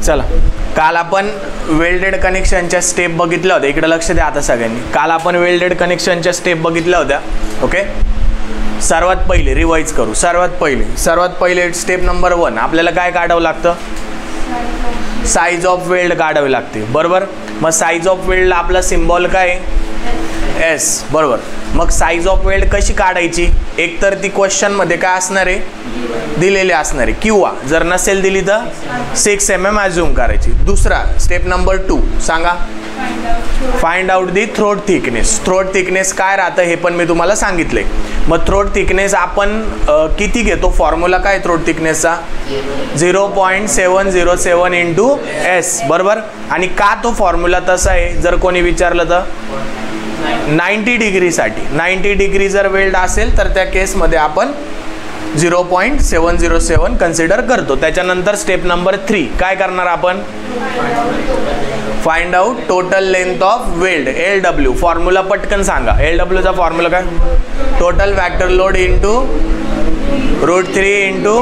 चला, काल आपण वेल्डेड कनेक्शनच्या स्टेप बघितल्या होत्या. इकडे लक्ष द्या आता सगळ्यांनी. काल आपण वेल्डेड कनेक्शनच्या स्टेप बघितल्या होत्या. ओके, सर्वात पहिले रिवाइज करू. सर्वात पहिले स्टेप नंबर 1 आपल्याला काय काढावं लागतं? साइज ऑफ वेल्ड काढावी लागते. बरोबर. मग साइज ऑफ वेल्डला आपला सिम्बॉल काय आहे? एस. बरोबर. मग साइज ऑफ वेल्ड कशी काढायची? एक तर ती क्वेश्चन मध्ये काय असणार आहे? दिलेले असणार आहे, किंवा जर नसेल दिली तर 6 mm अज्यूम करायची. दुसरा स्टेप नंबर 2 सांगा. Find out the throat thickness. Throat thickness काय राहतं हे पण मी तुम्हाला सांगितले. मग थ्रोट थिकनेस आपण किती घेतो? फॉर्म्युला काय थ्रोट थिकनेसचा? 0.707 into S. बरोबर. आणि का तो फॉर्म्युला तसा आहे जर कोणी विचारलं तर? 90 डिग्रीसाठी. 90 डिग्री जर वेल्ड असेल तर त्या केसमध्ये आपण 0.707 कन्सिडर करतो. त्याच्यानंतर स्टेप नंबर 3 काय करणार आपण? Find out total length of weld. LW formula पटकन सांगा. LW चा फॉर्म्युला काय? Total vector load into √3 into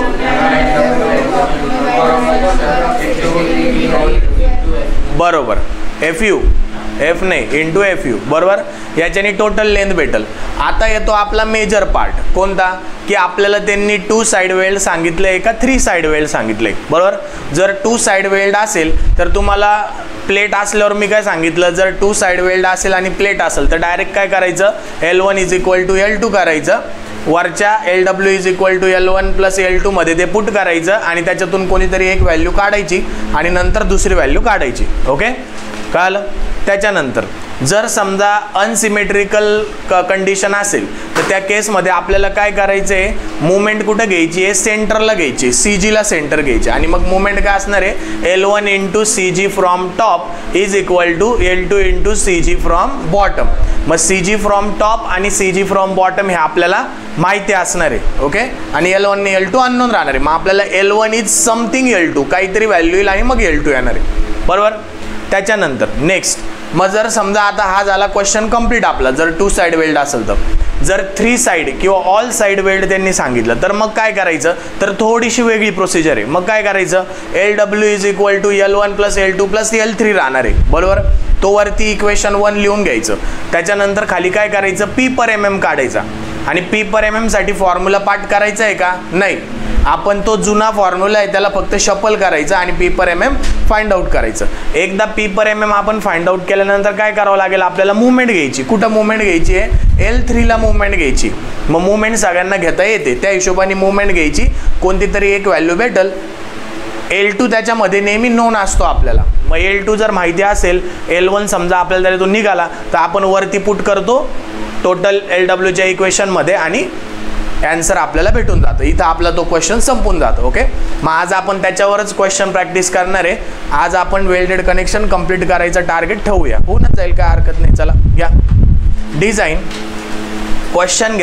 बरोबर FU एफ नाही इंटू FU. बरोबर. याच्याने टोटल लेंथ भेटल. आता येतो आपला मेजर पार्ट. कोणता? की आपल्याला त्यांनी 2 साइड वेल्ड सांगितले का 3 साइड वेल्ड सांगितले. बरोबर. जर 2 साइड वेल्ड असेल तर तुम्हाला प्लेट असल्यावर मी काय सांगितलं, जर 2 साइड वेल्ड असेल आणि प्लेट असेल तर डायरेक्ट काय करायचं? L1 = L2 करायचं. वरच्या LW = L1 + L2 मध्ये ते पुट करायचं आणि त्याच्यातून कोणीतरी एक व्हॅल्यू काढायची आणि नंतर दुसरी व्हॅल्यू काढायची. ओके, कळलं? त्याच्यानंतर जर समजा अनसिमेट्रिकल कंडिशन असेल तर त्या केसमध्ये आपल्याला काय करायचं आहे? मुवमेंट कुठं घ्यायची आहे? सेंटरला घ्यायची. CG ला सेंटर घ्यायचे. आणि मग मुवमेंट काय असणार आहे? L1 × CG from top = L2 × CG from bottom. मग CG फ्रॉम टॉप आणि CG फ्रॉम बॉटम हे आपल्याला माहिती असणार आहे. ओके. आणि L1 आणि L2 अननोन राहणार आहे. मग आपल्याला L1 इज समथिंग L2 काहीतरी व्हॅल्यू येईल आणि मग L2 येणार आहे. बरोबर. त्याच्यानंतर नेक्स्ट, मग जर समजा आता हा झाला क्वेश्चन कंप्लीट आपला. जर 2 साइड वेल्ड असेल तर. जर 3 साइड किंवा ऑल साइड वेल्ड त्यांनी सांगितलं तर मग काय करायचं? तर थोडीशी वेगळी प्रोसिजर आहे. मग काय करायचं? LW = L1 + L2 + L3 राहणार आहे. बरोबर. तो वरती इक्वेशन 1 लिहून घ्यायचं. त्याच्यानंतर खाली काय करायचं? P/mm काढायचा. आणि P/mm साठी फॉर्म्युला पाठ करायचा आहे का? नाही. आपण तो जुना फॉर्म्युला आहे त्याला फक्त शफल करायचं आणि P/mm फाइंड आउट करायचं. एकदा P/mm आपण फाइंड आउट केल्यानंतर काय करावं लागेल? आपल्याला मुवमेंट घ्यायची. कुठं मुवमेंट घ्यायची आहे? L3 ला मुवमेंट घ्यायची. मग मुवमेंट सगळ्यांना घेता येते, त्या हिशोबाने मुवमेंट घ्यायची. कोणती तरी एक व्हॅल्यू भेटल. L2 त्याच्यामध्ये नेहमी नोन असतो आपल्याला. मग L2 जर माहिती असेल, L1 समजा आपल्याला त्यातून निघाला तर आपण वरती पुट करतो टोटल LW च्या इक्वेशन मध्ये आणि आन्सर आपल्याला भेटून जातं. इथं आपला तो क्वेश्चन संपून जातो. ओके. मग आज आपण त्याच्यावरच क्वेश्चन प्रॅक्टिस करणार आहे. आज आपण वेल्डेड कनेक्शन कंप्लीट करायचं टार्गेट ठेवूया. होऊनच जाईल, काय हरकत नाही. चला घ्या डिझाईन. क्वेश्चन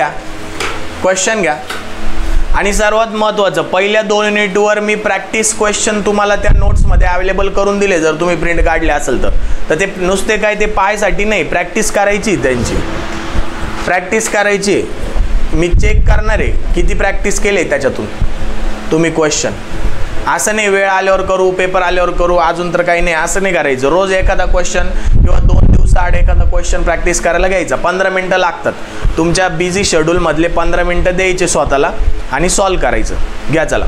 घ्या. आणि सर्वात महत्त्वाचं, पहिल्या 2 युनिटवर मी प्रॅक्टिस क्वेश्चन तुम्हाला त्या नोट्समध्ये अवेलेबल करून दिले. जर तुम्ही प्रिंट काढले असेल तर ते नुसते काय ते पाहायसाठी नाही, प्रॅक्टिस करायची. त्यांची प्रॅक्टिस करायची. मी चेक करणार आहे किती प्रॅक्टिस केले त्याच्यातून तुम्ही क्वेश्चन. असं नाही वेळ आल्यावर करू, पेपर आल्यावर करू, अजून तर काही नाही, असं नाही करायचं. रोज एखादा क्वेश्चन किंवा 2 दिवसाआड एखादा क्वेश्चन प्रॅक्टिस करायला घ्यायचा. 15 मिनटं लागतात. तुमच्या बिझी शेड्यूलमधले 15 मिनटं द्यायचे स्वतःला आणि सॉल्व करायचं. घ्या चला.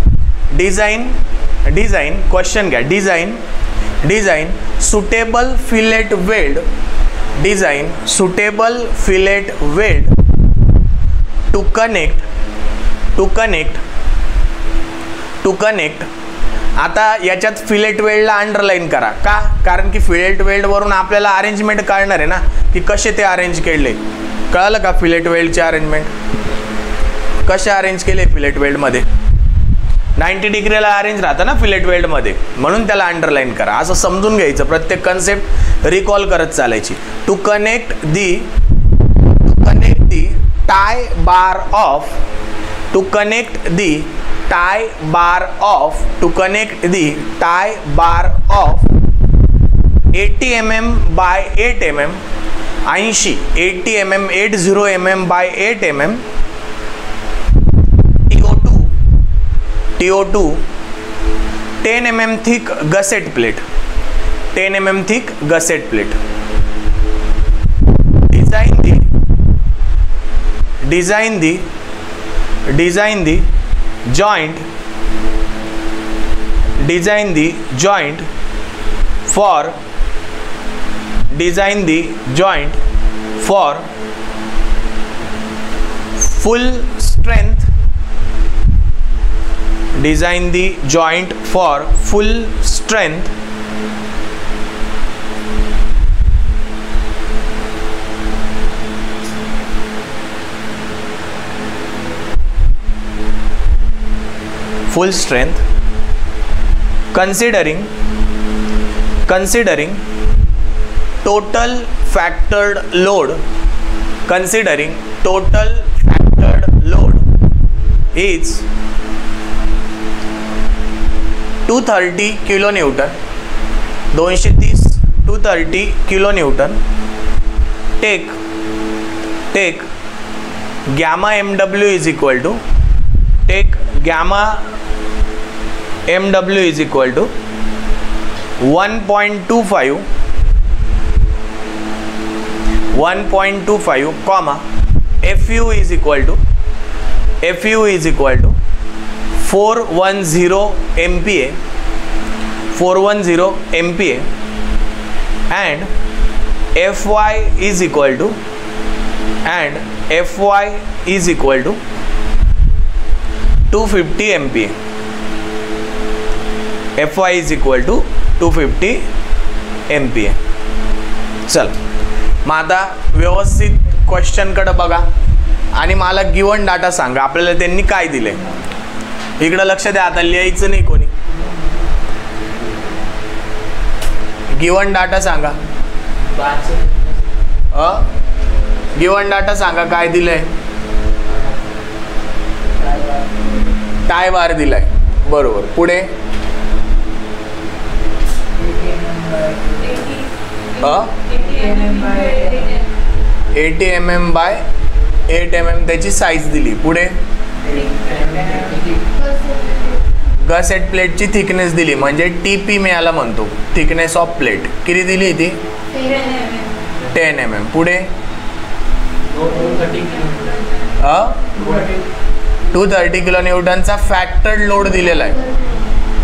डिझाईन क्वेश्चन घ्या. Design suitable fillet weld. Design suitable fillet weld to connect. आता याच्यात फिलेट वेल्डला अंडरलाईन करा. का? कारण की फिलेट वेल्ड वरून आपल्याला अरेंजमेंट कळणार आहे ना, की कसे ते अरेंज केले. कळलं का? फिलेट वेल्डचे अरेंजमेंट कसे अरेंज केले फिलेट वेल्ड मध्ये? 90 डिग्रीला अरेंज राहतं ना फिलेट वेल्ड मध्ये, म्हणून त्याला अंडरलाईन करा. असं समजून घ्यायचं. प्रत्येक कन्सेप्ट रिकॉल करत चालायची. To connect the tie bar of to connect the tie bar of 80 mm by 8 mm 80 mm 80 mm by 8 mm 10 mm thick gusset plate. 10 mm thick gusset plate. Design the joint. Design the joint for full strength. Design the joint for full strength. Full strength. Considering total factored load. Considering total factored load is 230 kilonewton. 230 kilonewton. Take gamma mw is equal to 1.25 comma fu is equal to 410 MPa and fy is equal to 250 MPa. fy is equal to 250 MPa. चल मग आता व्यवस्थित question कडे बघा आणि मला given data सांगा आपल्याला त्यांनी काय दिले. इकडे लक्ष द्या, आता लिहायचं नाही कोणी. गिवन डाटा सांगा. गिवन डाटा सांगा काय दिलंय. टाय बार दिलाय, बरोबर. पुढे 80 mm by 8 mm त्याची साईज दिली. पुढे गसेट प्लेटची थिकनेस दिली, म्हणजे TP मिळाला म्हणतो, थिकनेस ऑफ प्लेट. किती दिली ती? 10 mm. पुढे 230 किलोन्यूटनचा फॅक्टर्ड लोड दिलेला आहे,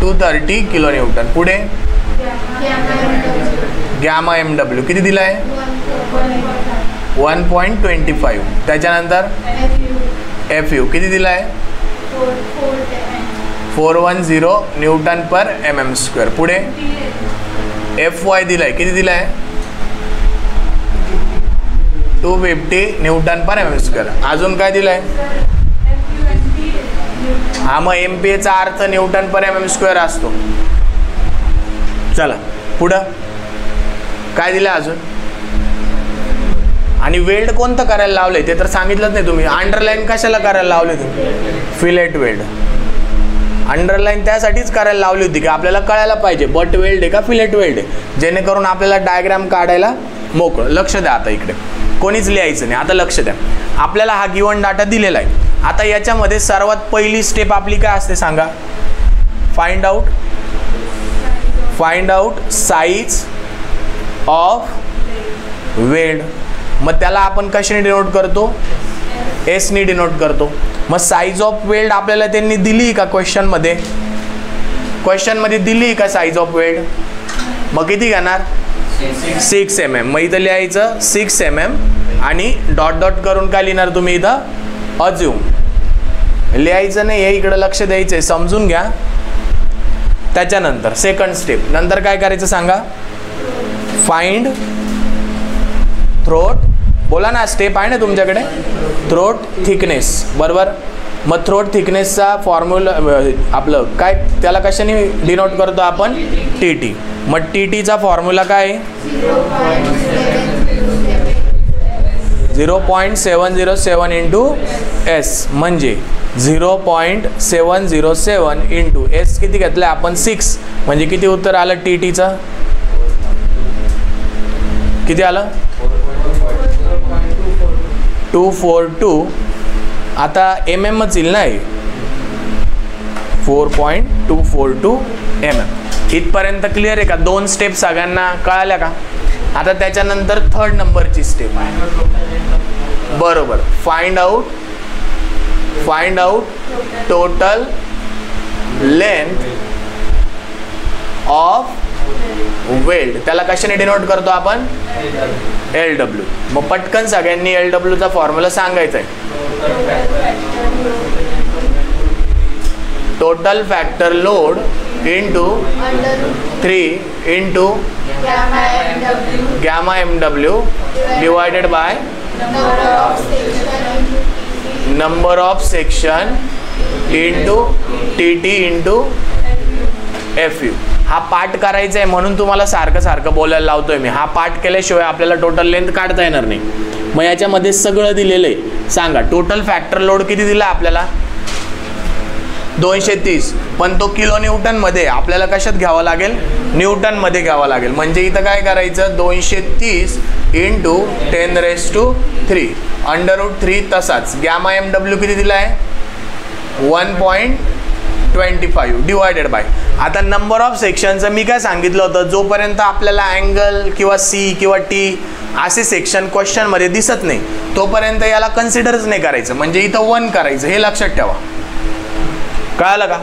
230 किलोन्यूटन. पुढे गॅमा MW किती दिला आहे? 1.25. त्याच्यानंतर FU किती दिला आहे? 410 न्यूटन पर mm². पुढे FY दिला आहे, किती दिला आहे? 250 न्यूटन पर mm². अजून काय दिलं आहे? हा, मग MPa चा अर्थ न्यूटन पर mm² असतो. चला पुढं काय दिलं अजून? आणि वेल्ड कोणतं करायला लावलंय ते तर सांगितलंच नाही तुम्ही. अंडरलाईन कशाला करायला लावले तुम्ही? Fillet weld. अंडरलाईन त्यासाठीच करायला लावली होती की आपल्याला कळायला पाहिजे बट वेल्ड आहे का फिलेट वेल्ड आहे, जेणेकरून आपल्याला डायग्राम काढायला मोकळं. लक्ष द्या, आता इकडे कोणीच लिहायचं नाही. आता लक्ष द्या, आपल्याला हा गिवन डाटा दिलेला आहे. आता याच्यामध्ये सर्वात पहिली स्टेप आपली काय असते सांगा? Find out size of weld. मग त्याला आपण कशाने डिनोट करतो? एस ने डिनोट करतो. मग साइज ऑफ वेल्ड आपल्याला त्यांनी दिली का क्वेश्चनमध्ये? क्वेश्चनमध्ये दिली का साइज ऑफ वेल्ड? मग किती घेणार? 6 mm. मग इथं लिहायचं 6 mm आणि डॉट डॉट करून काय लिहिणार तुम्ही इथं? अज्यूम. लिहायचं नाही, हे इकडं लक्ष द्यायचं आहे, समजून घ्या. त्याच्यानंतर सेकंड स्टेप नंतर काय करायचं सांगा? Find throat. बोला ना, स्टेप आहे ना तुमच्याकडे? थ्रोट थिकनेस, बरोबर. मग थ्रोट थिकनेसचा फॉर्म्युला आपलं काय, त्याला कशाने डिनोट करतो आपण? TT. मग TTचा फॉर्म्युला काय? 0.707 इंटू S, म्हणजे 0.707 इंटू S किती घेतलं आपण? 6. म्हणजे किती उत्तर आलं TTचं? किती आलं? 242. आता MM च येईल ना, 4.242 mm. इथपर्यंत क्लिअर आहे का? 2 स्टेप सगळ्यांना कळाल्या का? आता त्याच्यानंतर 3rd नंबरची स्टेप आहे. बरोबर, find out total length of weld. त्याला कशाने डिनोट करतो आपण? LW. मग पटकन सगळ्यांनी LW चा फॉर्म्युला सांगायचा आहे. Total factor load into 3 into gamma MW divided by number of section into TT into FU. हा पाठ करायचा आहे म्हणून तुम्हाला सारखं बोलायला लावतोय मी. हा पाठ केल्याशिवाय आपल्याला टोटल लेंथ काढता येणार नाही. मग याच्यामध्ये सगळं दिलेलं आहे. सांगा टोटल फॅक्टर लोड किती दिला आपल्याला? 230. पण तो किलो न्यूटन मध्ये, आपल्याला कशात घ्यावा लागेल? न्यूटन मध्ये घ्यावा लागेल. म्हणजे इथं काय करायचं? 230 इंटू 10⁻³ √3. तसाच गॅमा MW किती दिला आहे? 1.25 डिवायडेड बाय. आता नंबर ऑफ सेक्शनचं मी काय सांगितलं होतं? जोपर्यंत आपल्याला अँगल किंवा C किंवा T असे सेक्शन क्वेश्चन मध्ये दिसत नाही तोपर्यंत याला कन्सिडरच नाही करायचं. म्हणजे इथं 1 करायचं, हे लक्षात ठेवा. कळालं का?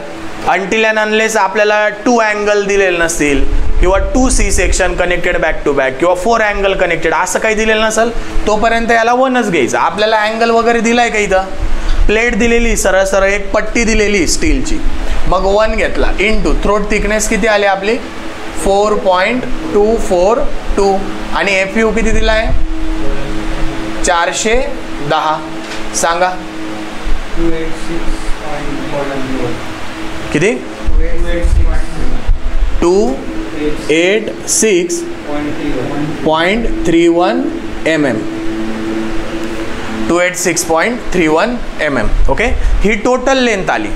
अनटिल अँड अनलेस आपल्याला 2 अँगल दिलेले नसतील किंवा 2 C section connected back to back किंवा 4 अँगल कनेक्टेड असं काही दिलेलं नसेल तोपर्यंत याला 1च घ्यायचं. आपल्याला अँगल वगैरे दिलाय का? इथं प्लेट दिलेली, सरळ एक पट्टी दिलेली स्टीलची. मग 1 घेतला इंटू थ्रोट थिकनेस किती आली आपली? 4.242 आणि FU किती दिला आहे? 410. सांगा किती? 286.31 mm. 286.31 mm. ओके, ही टोटल लेंथ आली.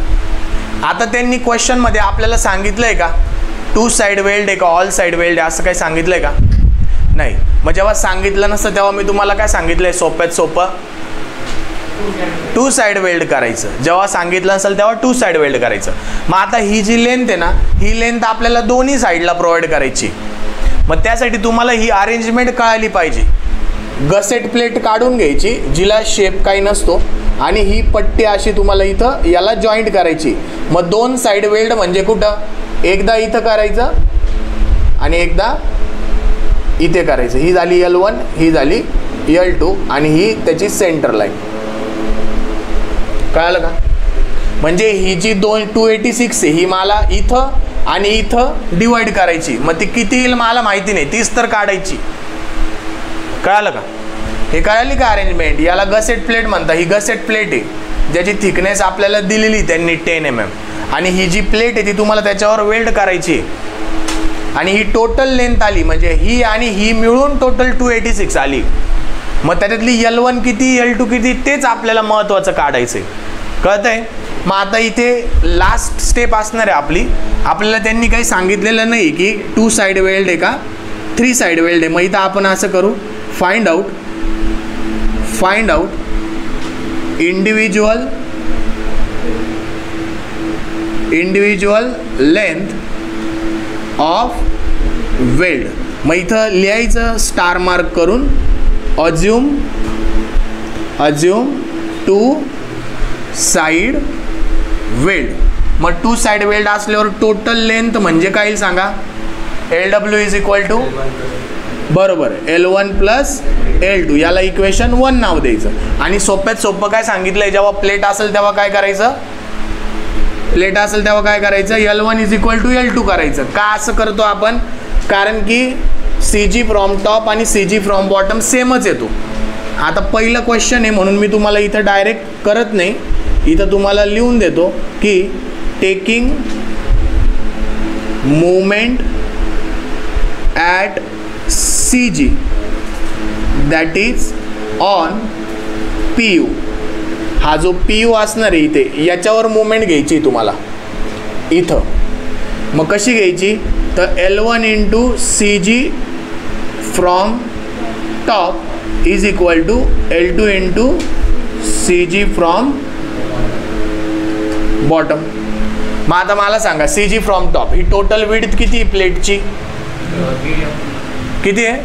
आता त्यांनी क्वेश्चन मध्ये आपल्याला सांगितलंय का 2 साइड वेल्ड आहे का ऑल साइड वेल्ड आहे असं काही सांगितलंय का? नाही. मग जेव्हा सांगितलं नसतं तेव्हा मी तुम्हाला काय सांगितलंय? सोप्यात सोपं 2 साइड वेल्ड करायचं. जेव्हा सांगितलं असेल तेव्हा 2 साइड वेल्ड करायचं. मग आता ही जी लेंथ आहे ना, ही लेंथ आपल्याला दोन्ही साइडला प्रोव्हाइड करायची. मग त्यासाठी तुम्हाला ही अरेंजमेंट कळाली पाहिजे. गसेट प्लेट काढून घ्यायची जिला शेप काही नसतो आणि ही पट्टी अशी तुम्हाला इथं याला जॉईंट करायची. मग 2 साइड वेल्ड म्हणजे कुठं? एकदा इथं करायचं आणि एकदा इथे करायचं. ही झाली L1, ही झाली L2 आणि ही त्याची सेंटर लाईन. कळालं का? म्हणजे ही जी 286 आहे ही मला इथं आणि इथं डिवाइड करायची. मग ती किती येईल मला माहिती नाही, 30 तर काढायची. कळालं का? हे कळाली का अरेंजमेंट? याला गसेट प्लेट म्हणतात. ही गसेट प्लेट आहे ज्याची थिकनेस आपल्याला दिलेली त्यांनी 10 mm आणि ही जी प्लेट आहे ती तुम्हाला त्याच्यावर वेल्ड करायची आणि ही टोटल लेंथ आली. म्हणजे ही आणि ही मिळून टोटल 286 आली. मग त्याच्यातली L1 किती L2 किती तेच आपल्याला महत्त्वाचं काढायचं आहे. कळतंय? मग आता इथे लास्ट स्टेप असणार आहे आपली. आपल्याला त्यांनी काही सांगितलेलं नाही की 2 साइड वेल्ड आहे का 3 साइड वेल्ड आहे. मग इथं आपण असं करू, find out individual length of weld. मग इथं लिहायचं स्टार मार्क करून अज्युम 2 साइड वेल्ड. मग 2 साइड वेल्ड असल्यावर टोटल लेंथ म्हणजे काय येईल सांगा? LW इज इक्वल टू बरोबर L1 प्लस L2. याला इक्वेशन 1 नाव द्यायचं. आणि सोप्यात सोपं काय सांगितलंय? जेव्हा प्लेट असेल तेव्हा काय करायचं? L1 is equal to L2 करायचं. का असं करतो आपण? कारण की CG फ्रॉम टॉप आणि CG फ्रॉम बॉटम सेमच येतो. आता पहिलं क्वेश्चन आहे म्हणून मी तुम्हाला इथं डायरेक्ट करत नाही, इथं तुम्हाला लिहून देतो की taking movement at CG that is on PU. हा जो PU असणार आहे इथे याच्यावर मूवमेंट घ्यायची तुम्हाला इथं. मग कशी घ्यायची? तर L1 into CG from top is equal to L2 into CG from bottom. मग आता मला सांगा CG फ्रॉम टॉप ही टोटल विड्थ किती प्लेटची किती आहे?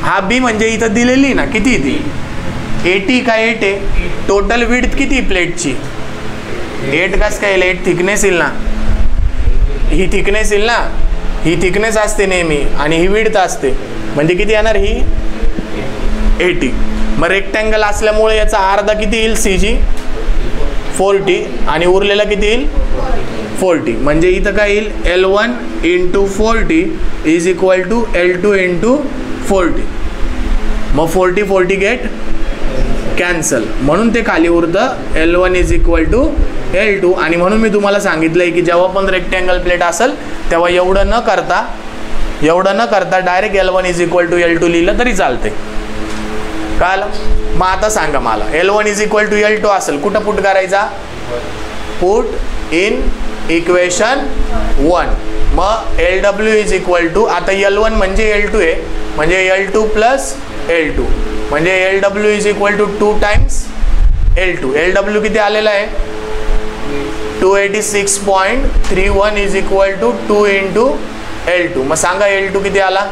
हा B म्हणजे इथं दिलेली ना, किती ती 80 का 8 आहे? टोटल विड्थ किती प्लेटची 8 कस काय 8 थिकनेस येईल ना, ही थिकनेस येईल ना, ही थिकनेस असते नेहमी आणि ही विड्थ असते, म्हणजे किती येणार ही 80. मग रेक्टँगल असल्यामुळे याचा अर्धा किती येईल CG 40 आणि उरलेला किती येईल 40. म्हणजे इथं काय येईल L1 × 40 is equal to L2 × 40. मग 40 गेट कॅन्सल, म्हणून ते खाली उरतं L1 is equal to L2. आणि म्हणून मी तुम्हाला सांगितलंय की जेव्हा पण रेक्टँगल प्लेट असेल तेव्हा एवढं न करता direct L1 is equal to L2 लिहिलं तरी चालते. कळलं? मग आता सांगा मला L1 is equal to L2 असेल कुठं पुट करायचा? Put in equation 1. मग LW इज इक्वल टू, आता L1 म्हणजे L2 आहे, म्हणजे L2 प्लस L2, म्हणजे LW is equal to 2 times L2. LW किती आलेला आहे 286.31 इज इक्वल टू 2 × L2. मग सांगा L2 किती आला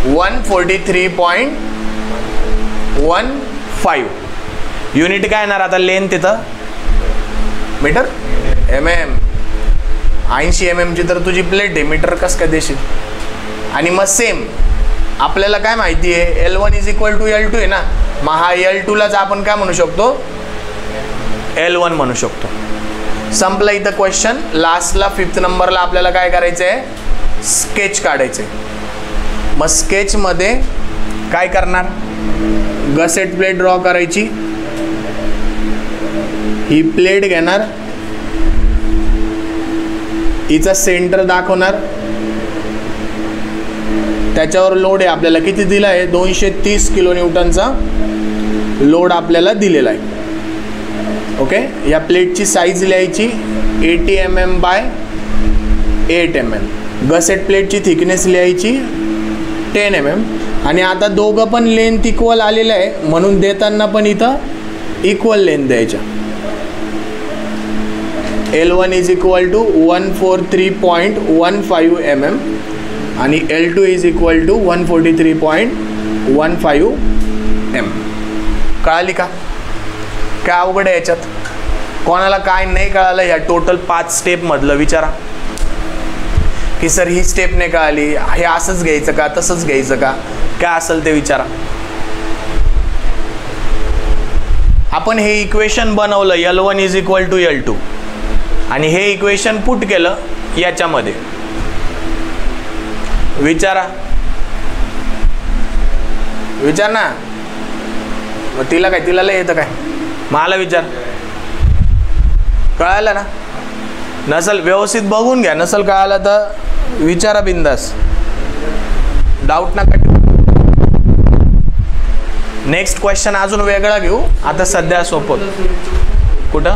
143.15. युनिट काय येणार आता लेंथ तिथं मीटर mm. 80 mm ची तर तुझी प्लेट आहे, मीटर कस काय देशील? आणि मग सेम आपल्याला काय माहिती आहे L1 is equal to L2 आहे ना, मग हा L2 लाच आपण काय म्हणू शकतो L1 म्हणू शकतो. संपला इथं क्वेश्चन. लास्टला 5th नंबरला आपल्याला काय करायचं आहे स्केच काढायचं आहे. मग स्केचमध्ये काय करणार गसेट प्लेट ड्रॉ करायची, ही प्लेट घेणार, हिचा सेंटर दाखवणार, त्याच्यावर लोड आहे आपल्याला किती दिला आहे 230 किलो न्यूटनचा लोड आपल्याला दिलेला आहे. ओके, या प्लेटची साईज लिहायची 80 mm बाय 8 mm. गसेट प्लेटची थिकनेस लिहायची 10 mm. आणि आता दोघं पण लेंथ इक्वल आलेलं आहे म्हणून देताना पण इथं इक्वल लेंथ द्यायच्या. L1 is equal to 143.15 mm आणि L2 is equal to 143.15 mm. कळाली का? काय अवघड आहे याच्यात? कोणाला काय नाही कळालं या टोटल 5 स्टेप मधलं विचारा की सर ही स्टेप नाही कळाली, हे असंच घ्यायचं का तसंच घ्यायचं का, काय असेल ते विचारा. आपण हे इक्वेशन बनवलं L1 is equal to L2 आणि हे इक्वेशन पुट केलं याच्यामध्ये. विचार ना. मग तिला काय, तिला लय येतं काय? मला विचार. कळालं ना? नसल व्यवस्थित बघून घ्या, नसल कळालं तर विचारा बिंदास, डाऊट नका ठेवू. नेक्स्ट क्वेश्चन अजून वेगळा घेऊ, आता सध्या सोपं. कुठं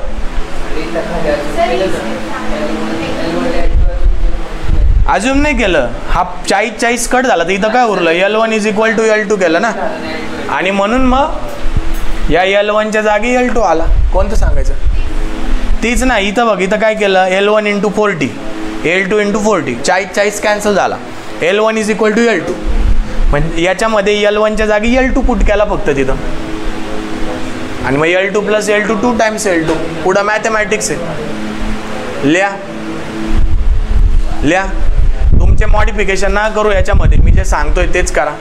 अजून नाही केलं, हा 40 कट झाला तर इथं काय उरलं L1 is equal to L2 केलं ना, आणि म्हणून मग या L1च्या जागी L2 आला. कोणतं सांगायचं? तीच ना. इथं बघ, इथं काय केलं L1 × 40 L2 × 40, 40 कॅन्सल झाला. L1 is equal to L2, म्हणजे याच्यामध्ये L1च्या जागी L2 पुट केला फक्त तिथं, आणि मग L2 plus L2 2 times L2. पुढं मॅथमॅटिक्स आहे. लिहा. तुमचे मॉडिफिकेशन ना करू याच्यामध्ये, मी जे सांगतोय तेच करा.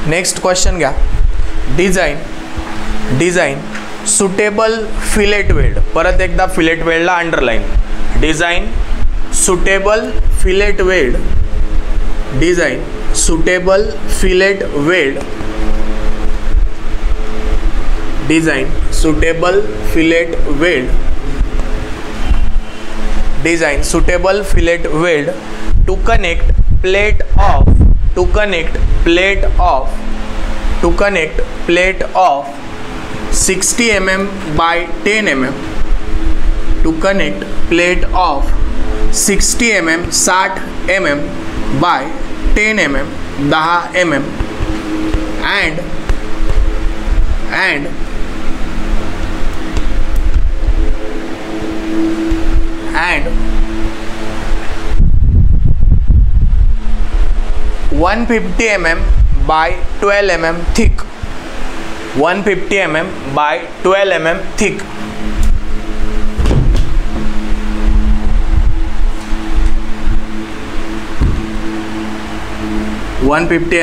नेक्स्ट क्वेश्चन घ्या. Design suitable fillet weld. परत एकदा फिलेट वेल्डला underline. Design suitable fillet weld. Design suitable fillet weld. Design suitable fillet weld. Design suitable fillet weld to connect plate of 60 mm by 10 mm to connect plate of 60 mm 60 mm by 10 mm 10 mm and 150 mm by 12 mm thick. 150 mm by 12 mm thick.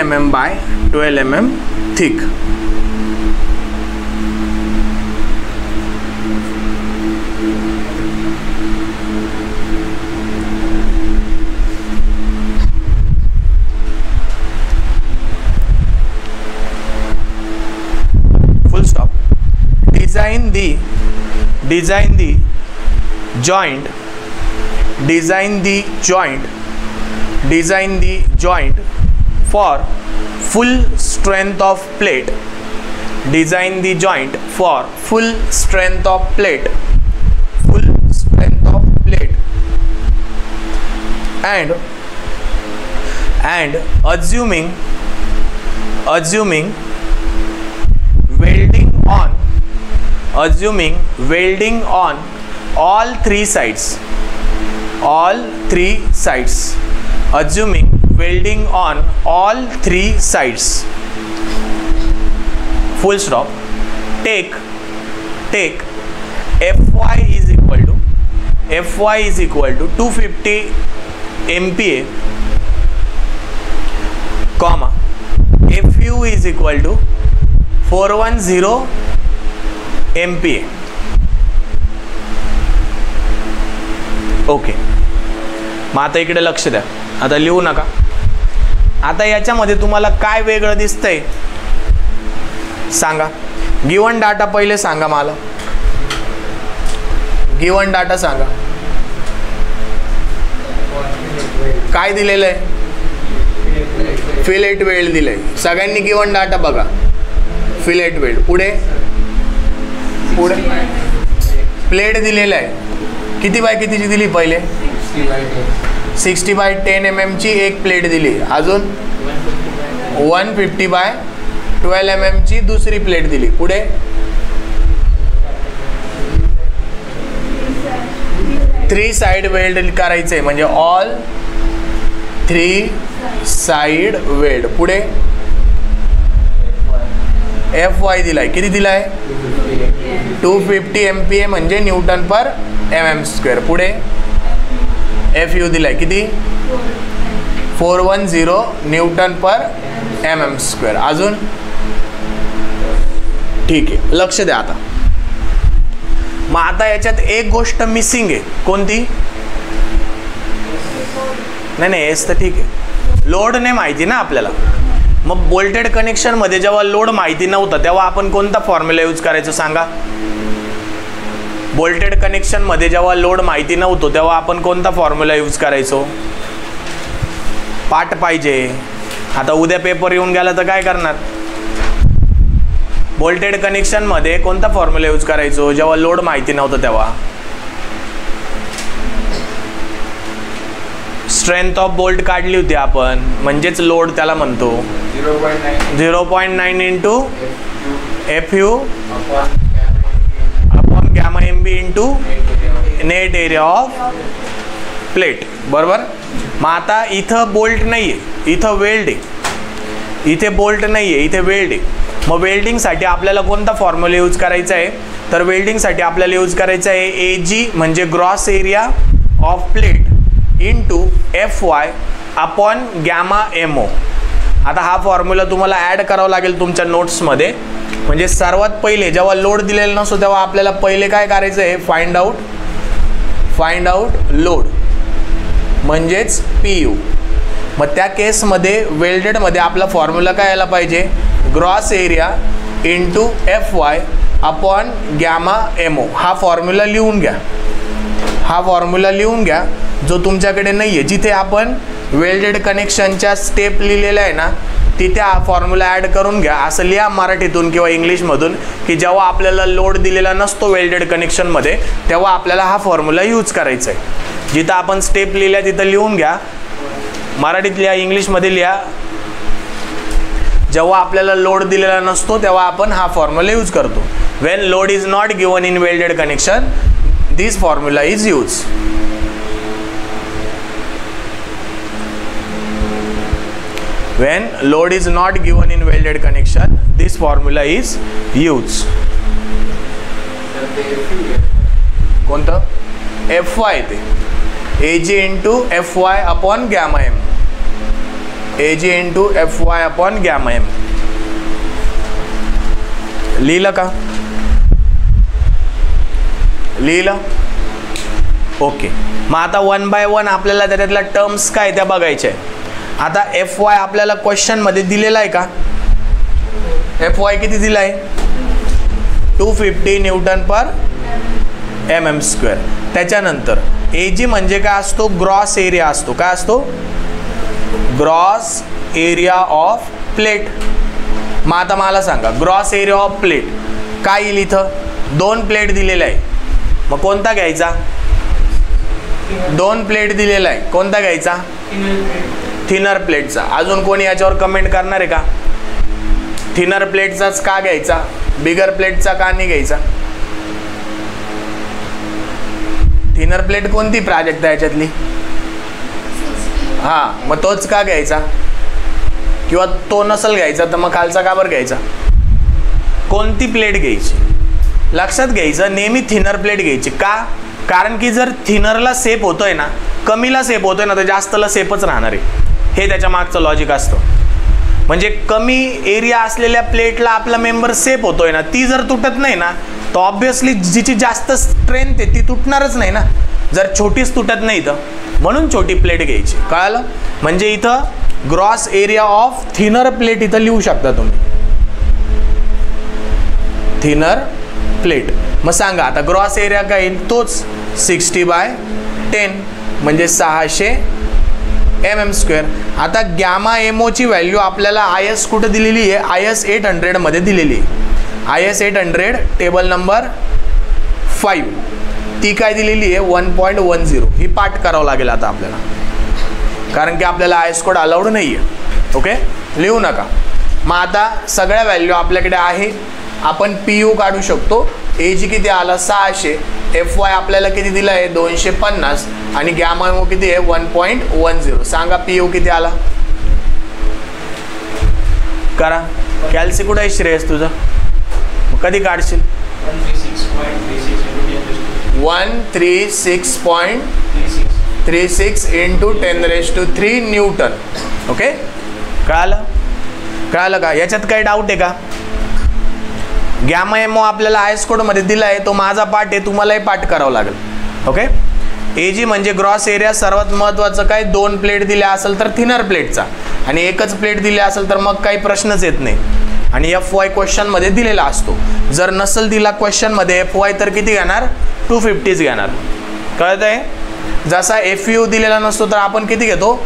mm by 12 mm thick. Full stop. Design the joint. Design the joint for full strength of plate. Design the joint for full strength of plate. Full strength of plate. And assuming welding on all three sides. Assuming welding on all three sides. Full stop. Take Fy is equal to 250 MPa, comma Fu is equal to 410 MPa. Okay, मग आता इकडे लक्ष द्या. आता लिहू नका. आता याच्यामध्ये तुम्हाला काय वेगळं दिसतंय सांगा. गिवन डाटा पहिले सांगा मला. गिवन डाटा सांगा. काय दिलेलं आहे? फिलेट वेल्ड दिलंय. सगळ्यांनी गिवन डाटा बघा. Fillet weld. पुढे प्लेट दिलेला आहे. किती बाय कितीची दिली? पहिले 60 बाय 10 mm ची एक प्लेट दिली. अजून 150 बाय 12 mm ची दुसरी प्लेट दिली. पुढे 3 साइड वेल्ड करायचे, म्हणजे ऑल 3 साइड वेल्ड. पुढे Fy दिलाय. किती दिलाय? 250 MPa म्हणजे न्यूटन पर mm स्क्वेअर. पुढे Fu दिलाय. किती? 410 न्यूटन पर mm स्क्वेअर. अजून ठीक आहे, लक्ष द्या. आता मग आता याच्यात एक गोष्ट मिसिंग आहे. कोणती? नाही एस तर ठीक आहे. लोड नाही माहिती ना आपल्याला. मग बोल्टेड कनेक्शन मध्ये जेव्हा लोड माहिती नव्हता तेव्हा आपण कोणता फॉर्म्युला यूज करायचो सांगा. बोल्टेड कनेक्शन मध्ये जेव्हा लोड माहिती नव्हतो तेव्हा आपण कोणता फॉर्म्युला यूज करायचो? पाठ पाहिजे. आता उद्या पेपर येऊन गेला तर काय करणार? बोल्टेड कनेक्शन मध्ये कोणता फॉर्म्युला यूज करायचो जेव्हा लोड माहिती नव्हतं तेव्हा? स्ट्रेंथ ऑफ बोल्ट काढली होती आपण, म्हणजेच लोड त्याला म्हणतो. 0.9 into Fu upon gamma MB into net area of plate. बरोबर. मग आता इथं बोल्ट नाही आहे, इथं वेल्ड आहे. इथे बोल्ट नाही आहे, इथे वेल्ड आहे. मग वेल्डिंगसाठी आपल्याला कोणता फॉर्म्युला यूज करायचा आहे? तर वेल्डिंगसाठी आपल्याला यूज करायचा आहे AG म्हणजे gross area of plate into Fy upon gamma MO. आता हा फॉर्म्युला तुम्हाला ॲड करावा लागेल तुमच्या नोट्समध्ये. म्हणजे सर्वात पहिले जेव्हा लोड दिलेला नसतो तेव्हा आपल्याला पहिले काय करायचं आहे? फाइंड आउट लोड म्हणजेच PU. मग त्या केसमध्ये वेल्डेडमध्ये आपला फॉर्म्युला काय यायला पाहिजे? Gross area into Fy upon gamma MO. हा फॉर्म्युला लिहून घ्या. जो तुमच्याकडे नाही आहे, जिथे आपण वेल्डेड कनेक्शनच्या स्टेप लिहिलेल्या आहे ना तिथे हा फॉर्म्युला ॲड करून घ्या. असं लिहा मराठीतून किंवा इंग्लिशमधून की जेव्हा आपल्याला लोड दिलेला नसतो वेल्डेड कनेक्शनमध्ये तेव्हा आपल्याला हा फॉर्म्युला यूज करायचा आहे. जिथं आपण स्टेप लिहिल्या तिथं लिहून घ्या. मराठीत लिहा, इंग्लिशमध्ये लिहा. जेव्हा आपल्याला लोड दिलेला नसतो तेव्हा आपण हा फॉर्म्युला यूज करतो. Wien load is not given in welded connection this formula is use. when load is not given in welded connection, this formula is used. कोणतं? Fy ते Ag into Fy upon gamma m. Ag into Fy upon gamma m. लिहिलं का? लिहिलं? Okay. मग आता 1 by 1 आपल्याला त्याच्यातल्या terms काय त्या बघायच्या आहे. आता Fy आपल्याला क्वेश्चन मध्ये दिलेला आहे का? Fy किती दिला आहे? 250 न्यूटन पर mm². त्याच्यानंतर Ag म्हणजे काय असतो? ग्रॉस एरिया असतो. काय असतो? Gross area of plate. मग आता मला सांगा ग्रॉस एरिया ऑफ प्लेट काय येईल? इथं 2 प्लेट दिलेला आहे. मग कोणता घ्यायचा? 2 प्लेट दिलेला आहे. कोणता घ्यायचा? थिनर प्लेटचा. अजून कोणी याच्यावर कमेंट करणार आहे का? थिनर प्लेटचाच का घ्यायचा? बिगर प्लेटचा का नाही घ्यायचा? थिनर प्लेट कोणती प्राजक्ता याच्यातली? हां, मग तोच का घ्यायचा? किंवा तो नसल घ्यायचा तर मग खालचा का बरं घ्यायचा? कोणती प्लेट घ्यायची? लक्षात घ्यायचं नेहमी थिनर प्लेट घ्यायची. का? कारण की जर थिनरला सेप होतोय ना, कमीला सेप होतोय ना, तर जास्तला सेपच राहणार आहे. हे त्याच्या मागचं लॉजिक असतं. म्हणजे कमी एरिया असलेल्या प्लेटला आपला मेंबर सेप होतोय ना, ती जर तुटत नाही ना, तर ऑब्विसली जिची जास्त स्ट्रेंथ आहे ती तुटणारच नाही ना. जर छोटीच तुटत नाही तर म्हणून छोटी प्लेट घ्यायची. कळालं? म्हणजे इथं gross area of thinner plate इथं लिहू शकता तुम्ही. Thinner plate. मग सांगा आता ग्रॉस एरिया काय येईल? तोच 60/10 म्हणजे 600 mm². आता गॅमा एमओची व्हॅल्यू आपल्याला IS कुठं दिलेली आहे? IS 800 मध्ये दिलेली आहे. IS 800 table number 5. ती काय दिलेली आहे? 1.10. ही पाठ करावं लागेल आता आपल्याला, कारण की आपल्याला IS कोड अलाउड नाही आहे. ओके, लिहू नका. मग आता सगळ्या व्हॅल्यू आपल्याकडे आहे. आपण PU काढू शकतो. Ag किती आला? 600. Fy आपल्याला किती दिला आहे? 250. आणि गॅमा एमओ किती आहे? 1.10. सांगा PU किती आला? करा. कॅल्सी कुठं आहे श्रेयस तुझं? मग कधी काढशील? 136.36 इंटू 10⁻³ न्यूटन. ओके, कळालं? कळालं का? याच्यात काही डाऊट आहे का? गॅमा एमओ आपल्याला IS कोडमध्ये दिला आहे, तो माझा पाठ आहे, तुम्हालाही पाठ करावं लागेल. ओके. Ag म्हणजे ग्रॉस एरिया. सर्वात महत्त्वाचं काय? 2 प्लेट दिल्या असेल तर थिनर प्लेटचा, आणि एकच प्लेट दिली असेल तर मग काही प्रश्नच येत नाही. आणि Fy क्वेश्चनमध्ये दिलेला असतो. जर नसेल दिला क्वेश्चनमध्ये Fy तर किती घेणार? 250 घेणार. कळत आहे? जसा Fu दिलेला नसतो तर आपण किती घेतो?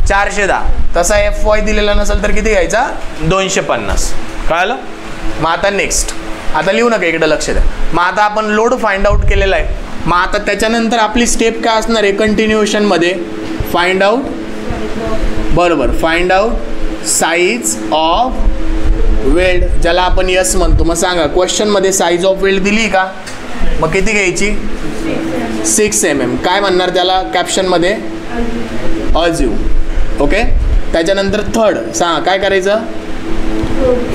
410. तसा Fy दिलेला नसेल तर किती घ्यायचा? 250. कळालं? मग आता नेक्स्ट, आता लिहू नका, इकडे लक्ष द्या. मग आता आपण लोड फाइंड आउट केलेला आहे. मग आता त्याच्यानंतर आपली स्टेप काय असणार आहे? कंटिन्युएशनमध्ये फाइंड आउट, बरोबर, find out size of weld, ज्याला आपण यस म्हणतो. मग सांगा क्वेश्चनमध्ये साईज ऑफ वेल्ड दिली का? मग किती घ्यायची? 6 mm. काय म्हणणार त्याला कॅप्शनमध्ये? अज्यूम. ओके. त्याच्यानंतर थर्ड सांगा काय करायचं?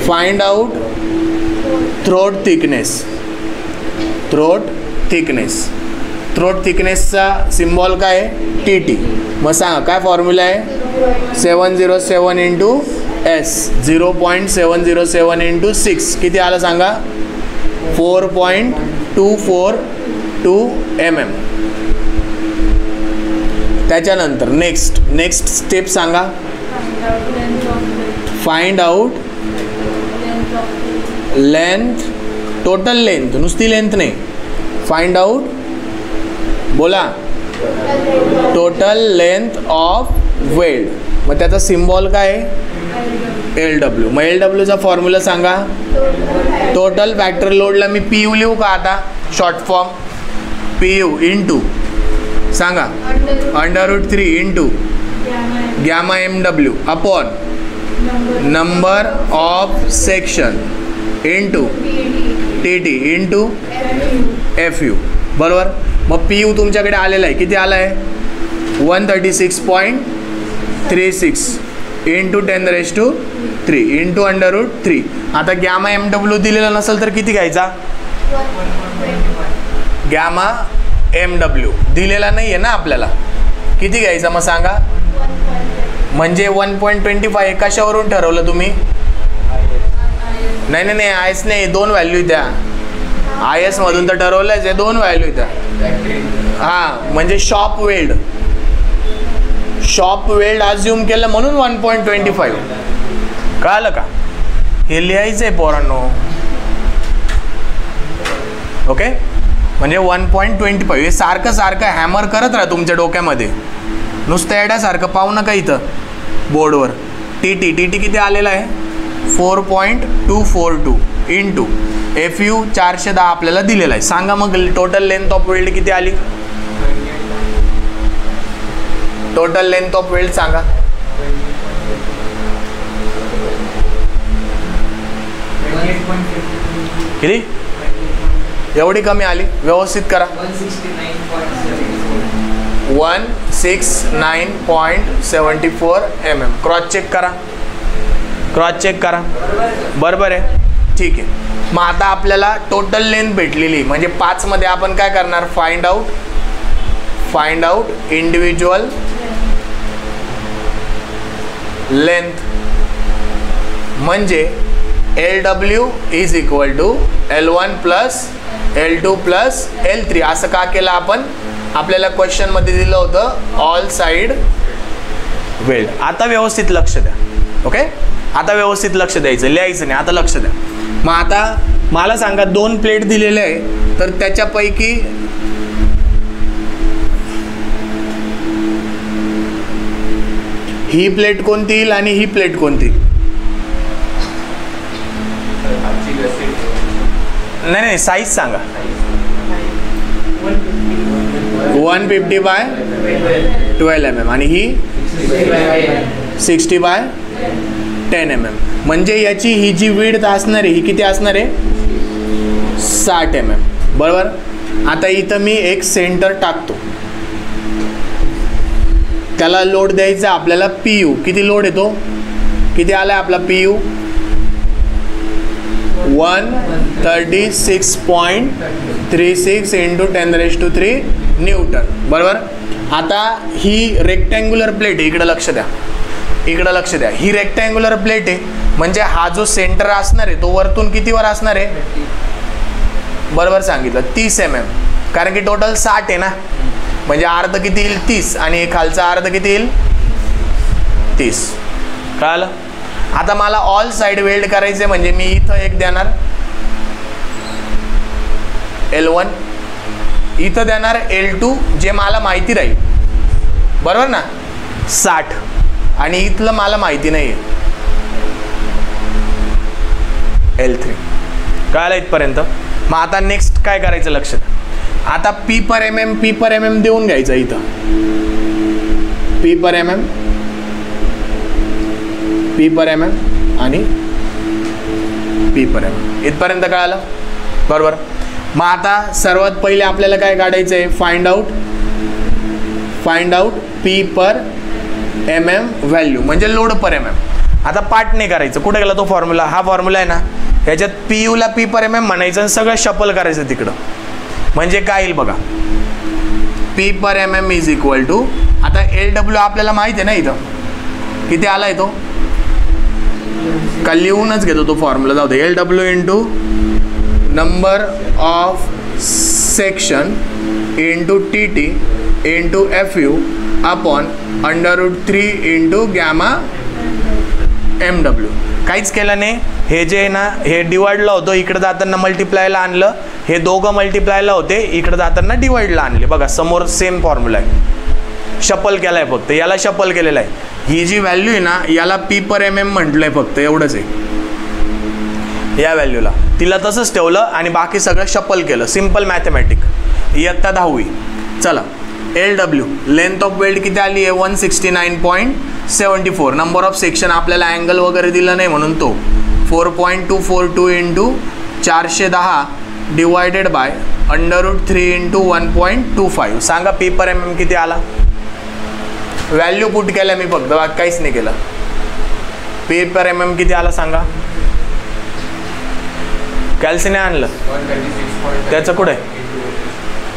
Find out throat thickness. Throat thickness. Throat थिकनेसचा सिम्बॉल काय आहे? TT. मग सांगा काय फॉर्म्युला आहे? 707 इंटू S. 0.707 इंटू 6 किती आलं सांगा? 4.242 mm. त्याच्यानंतर नेक्स्ट स्टेप सांगा. Find out length, total length, नुसती लेंथ नाही. फाइंड आउट, बोला, टोटल लेंथ ऑफ वेल्ड. मग त्याचा सिम्बॉल काय आहे? LW. मग LWचा फॉर्म्युला सांगा. टोटल फॅक्टर लोडला मी PU लिहू का आता? शॉर्ट फॉर्म PU इंटू सांगा √3 into gamma MW upon number of section into TT into FU. बरोबर. मग PU तुमच्याकडे आलेला आहे. किती आला आहे? 136.36 इंटू 10⁻³ इंटू √3. आता गॅमा MW दिलेला नसेल तर किती घ्यायचा? गॅमा MW दिलेला नाही आहे ना आपल्याला, किती घ्यायचा मग सांगा? म्हणजे 1.25 कशावरून ठरवलं तुम्ही? नाही नाही नाही, IS नाही, 2 व्हॅल्यू द्या. IS मधून तर ठरवलंच आहे, 2 व्हॅल्यू द्या. हां, म्हणजे शॉप वेल्ड अज्युम केलं म्हणून 1.25. कळालं का? हे लिहायचं आहे पोरांनो. ओके, म्हणजे 1.25. हे सारखं सारखं हॅमर करत राहा तुमच्या डोक्यामध्ये, नुसतं येड्यासारखं पाहू नका. इथं बोर्डवर TT किती आलेला आहे? 4.242 इंटू FU 410 आपल्याला दिलेला आहे. सांगा मग टोटल लेंथ ऑफ वेल्ड किती आली? टोटल लेंथ ऑफ वेल्ड सांगा. किती? एवढी कमी आली? व्यवस्थित करा. 169.74 mm. क्रॉस चेक करा. बरोबर आहे, ठीक आहे. मग आता आपल्याला टोटल लेंथ भेटलेली, म्हणजे 5 मध्ये आपण काय करणार? Find out individual length. म्हणजे LW is equal to L1 plus L2 plus L3. असं का केलं आपण? आपल्याला क्वेश्चन मध्ये दिलं होतं ऑल साइड वेल्ड. आता व्यवस्थित लक्ष द्या. ओके, आता व्यवस्थित लक्ष द्यायचं, लिहायचं नाही, आता लक्ष द्या. मग आता मला सांगा, 2 प्लेट दिलेले आहे, तर त्याच्यापैकी ही प्लेट कोणती येईल आणि ही प्लेट कोणती? नाही, साईज सांगा. 150/12 mm आणि ही 60/10 mm. म्हणजे याची ही जी विड्थ असणार आहे, ही किती असणार आहे? 60 mm. बरोबर. आता इथं मी एक सेंटर टाकतो, त्याला लोड द्यायचा आपल्याला PU. किती लोड येतो? किती आलाय आपला PU? 136.36 into 10⁻³ Newton. बरोबर. आता ही रेक्टँग्युलर प्लेट आहे, इकडे लक्ष द्या. ही रेक्टँग्युलर प्लेट आहे, म्हणजे हा जो सेंटर असणार आहे तो वरतून कितीवर असणार आहे? बरोबर सांगितलं, 30 mm. कारण की टोटल 60 आहे ना, म्हणजे अर्ध किती येईल? 30. आणि खालचा अर्ध किती येईल? 30. कळालं? आता मला ऑल साइड वेल्ड करायचे, म्हणजे मी इथं एक देणार L1, इथं देणार L2 जे मला माहिती राहील. बरोबर ना? 60. आणि इथलं मला माहिती नाही आहे L3. कळालं इथपर्यंत? मग आता नेक्स्ट काय करायचं? लक्ष द्या. आता P per mm देऊन घ्यायचं इथं. P per mm आणि P per mm. इथपर्यंत कळालं? बरोबर. मग आता सर्वात पहिले आपल्याला काय काढायचं आहे? Find out P per mm value, म्हणजे लोड पर mm. आता पार्ट नाही करायचं. कुठे गेला तो फॉर्म्युला? हा फॉर्म्युला आहे ना, ह्याच्यात PU ला P per mm म्हणायचं आणि सगळं शफल करायचं तिकडं. म्हणजे काय येईल बघा? P per mm is equal to, आता LW आपल्याला माहिती आहे ना, इथं किती आला आहे तो? का लिहूनच घेतो तो फॉर्म्युला? जाऊ दे. LW into number of section into TT into FU upon √3 into gamma MW. काहीच केलं नाही. हे जे आहे ना, हे डिवाइडला होतं, इकडे जाताना मल्टिप्लायला आणलं. हे दोघं मल्टिप्लायला होते, इकडे जाताना डिवाइडला आणले. बघा समोर सेम फॉर्म्युला आहे, शफल केला आहे फक्त. याला शफल केलेला आहे. ही जी व्हॅल्यू आहे ना, याला P per mm म्हटलंय फक्त, एवढंच आहे. या व्हॅल्यूला तिला तसंच ठेवलं आणि बाकी सगळं शफल केलं. Simple mathematic. इयत्ता 10वी. चला, LW लेंथ ऑफ वेल्ड किती आली आहे? 169.74. नंबर ऑफ सेक्शन आपल्याला अँगल वगैरे दिला नाही म्हणून तो 4.242 इंटू 410 डिवायडेड बाय √3 इंटू 1.25. सांगा P per mm किती आला? व्हॅल्यू पुट केल्या मी फक्त, काहीच नाही केलं. पी पर एम एम किती आला सांगा. कॅल्सीने आणलं, त्याचं कुठे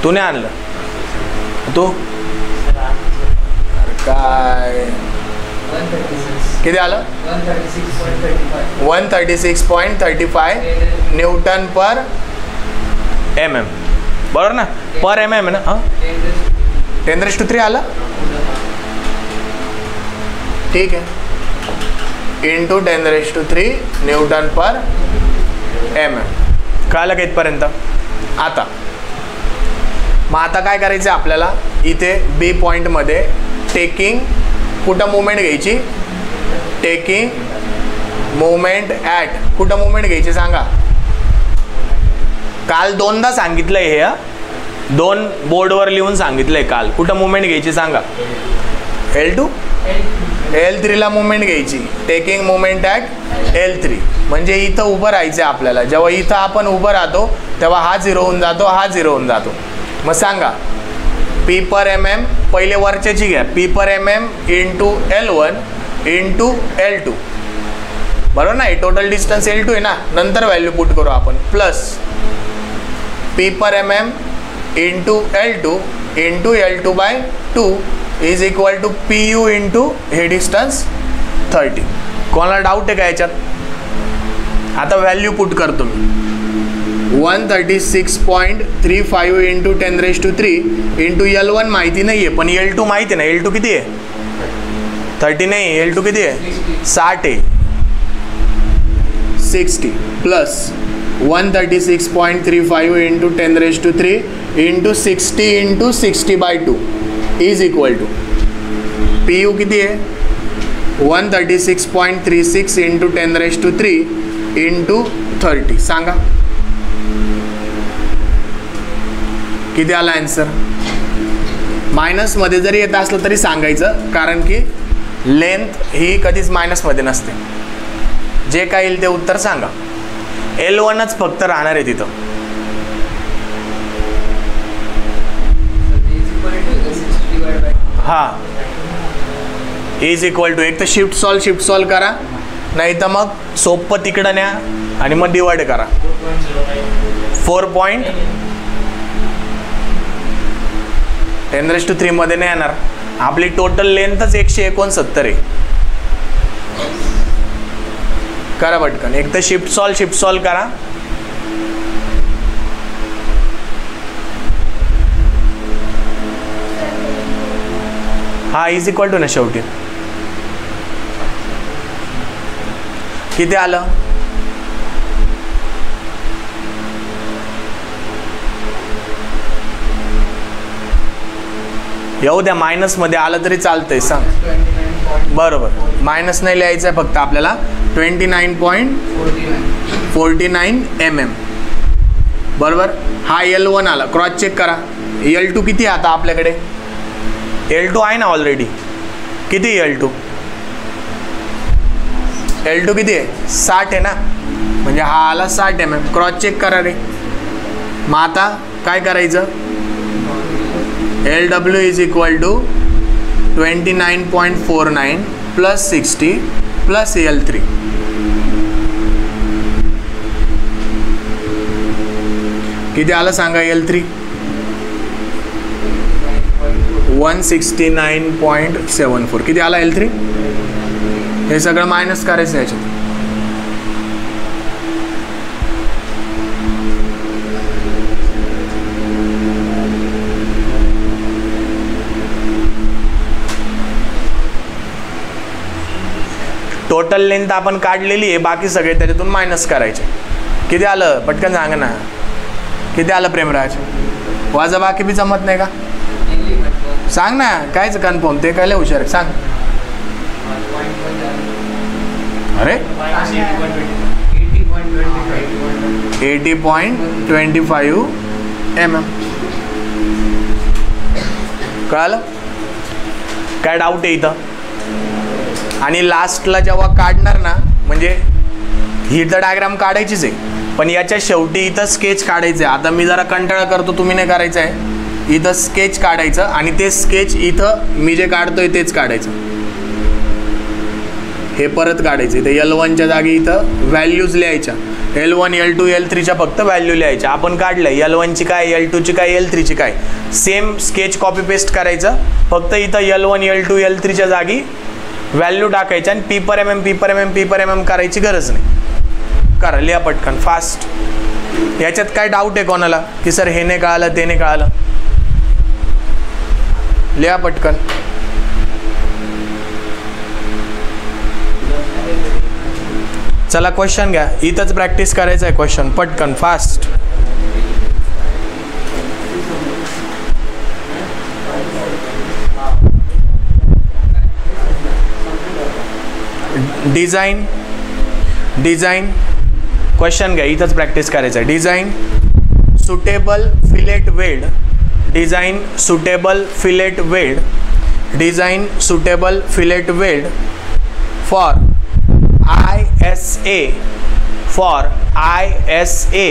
तू नाही आणलं, तू काय किती आलं 136.35 न्यूटन पर एम एम, बरोबर ना. पर एम एम आहे ना. हां 10⁻³ आलं, ठीक आहे. इंटू 10⁻³ न्यूटन पर एम एम. कळलं का इथपर्यंत. आता मग आता काय करायचं आपल्याला, इथे बी पॉईंटमध्ये टेकिंग कुठं मुवमेंट घ्यायची, टेकिंग मुवमेंट ॲट कुठं मुवमेंट घ्यायची सांगा. काल दोनदा सांगितलंय हे, दोन बोर्डवर लिहून सांगितलंय काल. कुठं मुवमेंट घ्यायची सांगा. L2 L3ला मुवमेंट घ्यायची, टेकिंग मुवमेंट ॲट L3. म्हणजे इथं उभं राहायचं आहे आपल्याला. जेव्हा इथं आपण उभं राहतो तेव्हा हा 0 होऊन जातो, हा 0 होऊन जातो. मग सांगा पी पर एम एम, पहिले वरच्याची घ्या, P per M M into L1 into L2, बरोबर ना. टोटल डिस्टन्स L2 आहे ना, नंतर व्हॅल्यू पुट करू आपण. Plus P per M M into L2 into L2/2 is equal to P U into हे डिस्टन्स 30. कोणाला डाऊट आहे का याच्यात. आता व्हॅल्यू पुट करतो मी. 136.35 इंटू 10⁻³ इंटू L1 माहिती नाही आहे, पण L2 माहिती आहे ना. L2 किती आहे 30 नाही, L2 किती आहे 60 आहे, 60 plus 136.35 into 10⁻³ into 60 into 60/2 is equal to P U किती आहे 136.36 इंटू 10⁻³ इंटू 30. सांगा किती आला आन्सर. मायनसमध्ये जरी येत असलं तरी सांगायचं, कारण की लेंथ ही कधीच मायनसमध्ये नसते. जे काय येईल ते उत्तर सांगा. L1च फक्त राहणार आहे तिथं. हां इज इक्वल टू, एक तर शिफ्ट सॉल्व करा, नाही तर मग सोपं तिकडं न्या आणि मग डिवाइड करा. 4.10⁻³ मध्ये नाही येणार. आपली टोटल लेंथच 169 आहे. करा पटकन, एक तर शिफ्ट सॉल्व करा. हा इज इक्वल टू ना शेवटी किती आलं. येऊ द्या, मायनसमध्ये आलं तरी चालतंय. सांग बरोबर, मायनस नाही लिहायचं आहे फक्त आपल्याला. 29.49 mm बरोबर. हा L1 आला, क्रॉस चेक करा. L2 किती आहे आता आपल्याकडे, L2 आहे ना ऑलरेडी. किती L2 किती आहे 60 आहे ना, म्हणजे हा आला 60 mm. क्रॉस चेक करा रे. मग आता काय करायचं, LW is equal to 29.49 plus 60 plus L3. किती आलं सांगा L3. 169.74. किती आला L3. हे सगळं मायनस करायचं याच्यात. टोटल लेंथ आपण काढलेली आहे, बाकी सगळे त्याच्यातून मायनस करायचे. किती आलं पटकन सांगा ना. किती आलं प्रेमराज. वाजा बाकी बी जमत नाही का, सांग ना. कायच कन्फर्म, ते काय हुशार सांग. अरे 80.25 mm. कळालं. काय डाऊट आहे इथं. आणि लास्टला जेव्हा काढणार ना, म्हणजे ही तर डायग्राम काढायचीच आहे, पण याच्या शेवटी इथं स्केच काढायचं आहे. आता मी जरा कंटाळा करतो, तुम्ही नाही करायचं आहे. इथं स्केच काढायचं आणि ते स्केच इथं मी जे काढतोय तेच काढायचं. हे परत काढायचे. ते L1च्या जागी इथं व्हॅल्यूज लिहायच्या. L1 L2 L3च्या फक्त व्हॅल्यू लिहायच्या. आपण काढलं L1ची काय, L2ची काय, L3ची काय, सेम स्केच कॉपी पेस्ट करायचं. फक्त इथं L1 L2 L3च्या जागी व्हॅल्यू टाकायच्या आणि P per mm करायची गरज नाही. करा, लिहा पटकन फास्ट. याच्यात काय डाऊट आहे कोणाला की सर हे नाही कळालं ते नाही कळालं? लिहा पटकन. चला क्वेश्चन घ्या. इथंच प्रॅक्टिस करायचं आहे क्वेश्चन. पटकन फास्ट. डिझाईन क्वेश्चन घ्या. इथंच प्रॅक्टिस करायचं आहे. Design suitable fillet weld. Design suitable fillet weld. Design suitable fillet weld for ISA. For ISA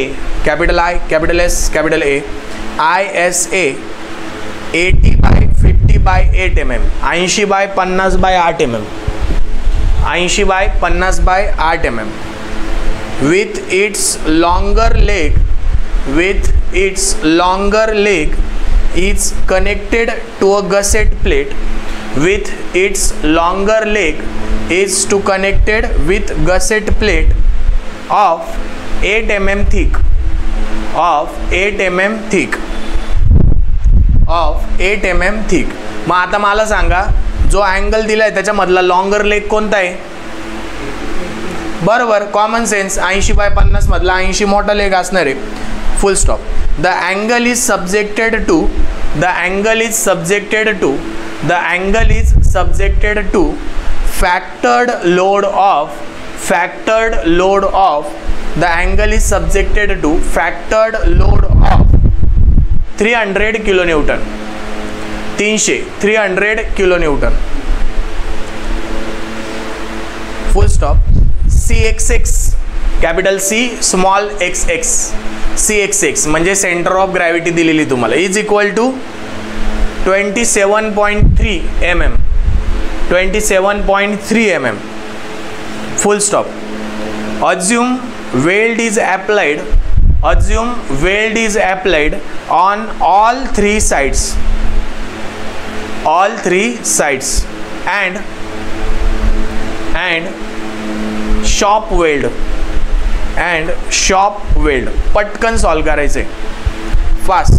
capital I capital S capital A. ISA 80 by 50 by 8 mm. 80 by 50 by 8 mm. 80 by 50 by 8 mm. With its longer leg is connected to a gusset plate. With its longer leg is to connected with gusset plate of 8 mm thick. Of 8 mm thick. Of 8 mm thick. मग आता मला सांगा जो angle दिलाय त्याच्यामधला longer leg कोणता आहे? बरोबर, कॉमन सेन्स. 80 by 50 मधला 80 मोठा लेग असणार आहे. Full stop. The angle is subjected to factored load of factored load of 300 kilonewton. 300 kilonewton. Full stop. CXX capital C small xx. CXX म्हणजे सेंटर ऑफ ग्रॅव्हिटी दिलेली तुम्हाला is equal to 27.3 mm. 27.3 mm. Full stop. Assume weld is applied. Assume weld is applied on all three sides. All three sides and shop weld. And shop weld. पटकन solve करायचे fast.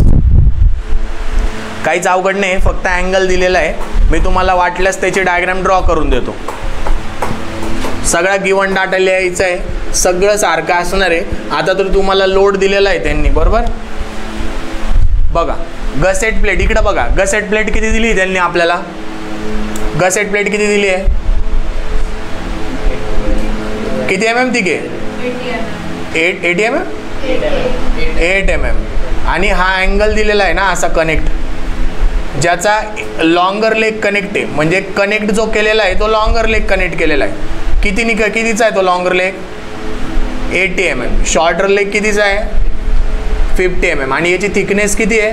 काहीच अवघड नाही, फक्त angle दिलेला आहे. मी तुम्हाला वाटल्यास त्याची डायग्राम ड्रॉ करून देतो. सगळा गिवन डाटा लिहायचा आहे, सगळं सारखं असणार आहे. आता तर तुम्हाला लोड दिलेला आहे त्यांनी, बरोबर. बघा गसेट प्लेट इकडे बघा. गसेट प्लेट किती दिली त्यांनी आपल्याला? गसेट प्लेट किती दिली आहे? किती mm थिक आहे? 8 mm. 8 mm. आणि हा अँगल दिलेला आहे ना असा कनेक्ट, ज्याचा लॉंगर लेग कनेक्ट आहे. म्हणजे कनेक्ट जो केलेला आहे तो लॉंगर लेग कनेक्ट केलेला आहे. कितीचा आहे तो longer leg? 80 mm. Shorter leg कितीचा आहे? 50 mm. आणि याची थिकनेस किती आहे?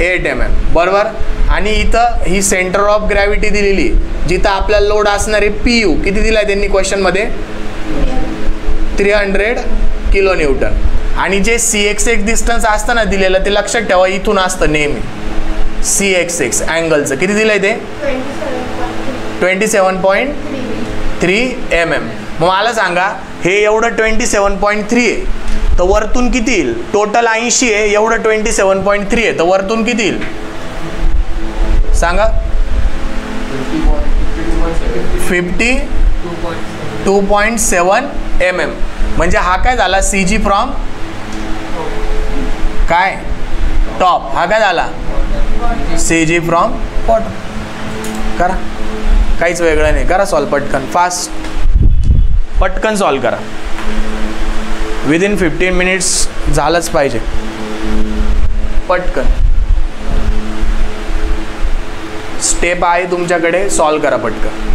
8 mm. बरोबर. आणि इथं ही सेंटर ऑफ ग्रॅव्हिटी दिलेली, जिथं आपल्याला लोड असणार आहे PU. किती दिलाय त्यांनी क्वेश्चन मध्ये? 300 kilonewton. आणि जे CXX डिस्टन्स असतं ना दिलेलं, ते लक्षात ठेवा इथून असतं नेहमी. CXX अँगलचं किती दिलंय ते? 27.3 mm. मग मला सांगा हे एवढं 27.3 आहे, तर वरतून किती येईल? टोटल 80 आहे, एवढं 27.3 आहे, तर वरतून किती येईल सांगा? 52.7 mm. म्हणजे हा काय झाला? CG फ्रॉम काय? टॉप. हा काय झाला? CG from bottom. करा, काहीच वेगळं नाही. करा सॉल्व पटकन फास्ट. पटकन सॉल्व करा. विदिन 15 मिनिट्स झालंच पाहिजे. पटकन स्टेप आहे तुमच्याकडे, सॉल्व करा पटकन.